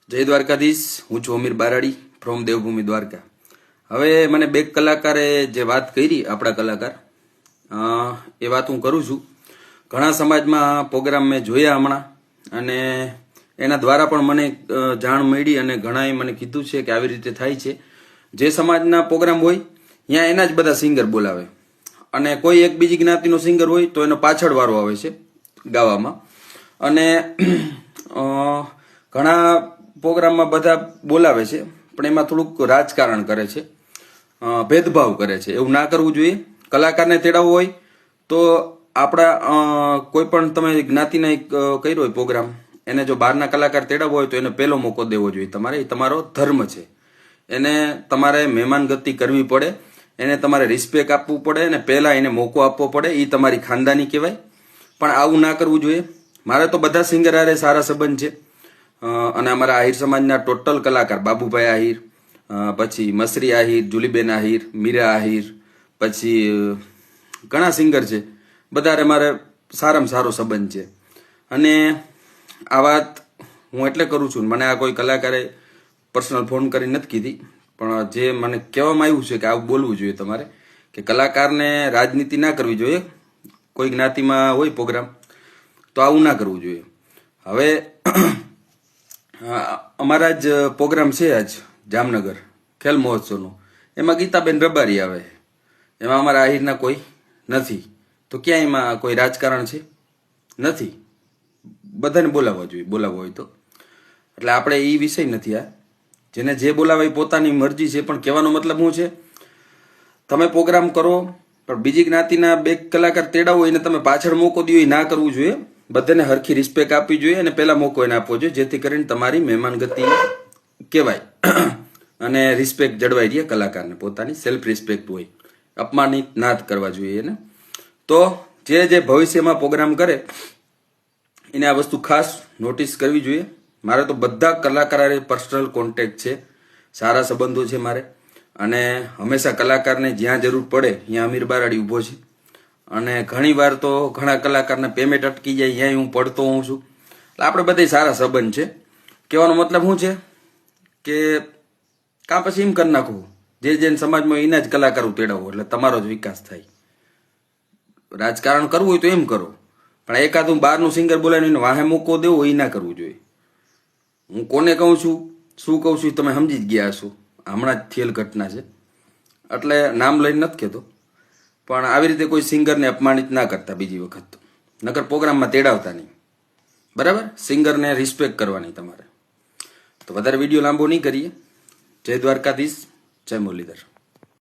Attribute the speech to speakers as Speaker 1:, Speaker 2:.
Speaker 1: જય દ્વારકાધીશ. હું છું અમીર બારાડી ફ્રોમ દેવભૂમિ દ્વારકા. હવે મને બે કલાકારે જે વાત કરી, આપણા કલાકાર, એ વાત હું કરું છું. ઘણા સમાજમાં પ્રોગ્રામ મેં જોયા હમણાં, અને એના દ્વારા પણ મને જાણ મળી અને ઘણાએ મને કીધું છે કે આવી રીતે થાય છે. જે સમાજના પ્રોગ્રામ હોય ત્યાં એના જ બધા સિંગર બોલાવે, અને કોઈ એક બીજી જ્ઞાતિનો સિંગર હોય તો એનો પાછળ વારો આવે છે ગાવામાં. અને ઘણા પ્રોગ્રામમાં બધા બોલાવે છે, પણ એમાં થોડુંક રાજકારણ કરે છે, ભેદભાવ કરે છે. એવું ના કરવું જોઈએ. કલાકારને તેડાવવો હોય તો આપણા કોઈ પણ તમે જ્ઞાતિના કર્યો હોય પ્રોગ્રામ, એને જો બહારના કલાકાર તેડાવવો હોય તો એને પહેલો મોકો દેવો જોઈએ. તમારે એ તમારો ધર્મ છે. એને તમારે મહેમાનગતિ કરવી પડે, એને તમારે રિસ્પેક્ટ આપવું પડે, અને પહેલા એને મોકો આપવો પડે. એ તમારી ખાનદાની કહેવાય. પણ આવું ના કરવું જોઈએ. મારે તો બધા સિંગર હારે સારા સંબંધ છે, અને અમારા આહિર સમાજના ટોટલ કલાકાર, બાબુભાઈ આહિર, પછી મસરી આહિર, જુલીબેન આહિર, મીરા આહિર, પછી ઘણા સિંગર છે, બધા મારે સારામાં સારો સંબંધ છે. અને આ વાત હું એટલે કરું છું, મને આ કોઈ કલાકારે પર્સનલ ફોન કરી નથી કીધી, પણ જે મને કહેવામાં આવ્યું છે કે આવું બોલવું જોઈએ તમારે, કે કલાકારને રાજનીતિ ના કરવી જોઈએ. કોઈ જ્ઞાતિમાં હોય પ્રોગ્રામ તો આવું ના કરવું જોઈએ. હવે અમારા જ પ્રોગ્રામ છે આજ જામનગર ખેલ મહોત્સવનો, એમાં ગીતાબેન રબારી આવે, એમાં અમારા આહિરના કોઈ નથી. તો ક્યાં એમાં કોઈ રાજકારણ છે? નથી. બધાને બોલાવવા જોઈએ, બોલાવવો હોય તો. એટલે આપણે એ વિષય નથી આ. જેને જે બોલાવે એ પોતાની મરજી છે, પણ કહેવાનો મતલબ શું છે, તમે પ્રોગ્રામ કરો પણ બીજી જ્ઞાતિના બે કલાકાર તેડાવો, એને તમે પાછળ મોકો દો, એ ના કરવું જોઈએ. બધાને હરખી રિસ્પેક્ટ આપવી જોઈએ, અને પહેલા મોકો એને આપવો જોઈએ, જેથી કરીને તમારી મહેમાનગતિ કહેવાય અને રિસ્પેક્ટ જળવાઈ રહે. કલાકારને પોતાની સેલ્ફ રિસ્પેક્ટ હોય, અપમાનિત ના કરવા જોઈએ એને. તો જે ભવિષ્યમાં પ્રોગ્રામ કરે એને આ વસ્તુ ખાસ નોટિસ કરવી જોઈએ. મારે તો બધા કલાકાર પર્સનલ કોન્ટેક્ટ છે, સારા સંબંધો છે મારે, અને હંમેશા કલાકારને જ્યાં જરૂર પડે ત્યાં અમીર બારાડી ઊભો છે. અને ઘણી વાર તો ઘણા કલાકારને પેમેન્ટ અટકી જાય, ત્યાં હું પડતો હોઉં છું. એટલે આપણે બધા સારા સંબંધ છે. કહેવાનો મતલબ શું છે કે કાં પછી એમ કરી નાખવું, જે સમાજમાં એના જ કલાકારો તેડાવો, એટલે તમારો જ વિકાસ થાય. રાજકારણ કરવું હોય તો એમ કરો, પણ એકાદું બહારનું સિંગર બોલાવીને વાહે મૂકો દેવો એ ના કરવું જોઈએ. હું કોને કહું છું, શું કહું છું, તમે સમજી જ ગયા હશો. હમણાં જ થયેલ ઘટના છે, એટલે નામ લઈને નથી કહેતો. પણ આવી રીતે કોઈ સિંગરને અપમાનિત ના કરતા બીજી વખત, નકર પ્રોગ્રામમાં તેડાવતા નહીં. બરાબર? સિંગરને રિસ્પેક્ટ કરવાની તમારે. તો વધારે વિડીયો લાંબો નહીં કરીએ. જય દ્વારકાધીશ, જય મુરલીધર.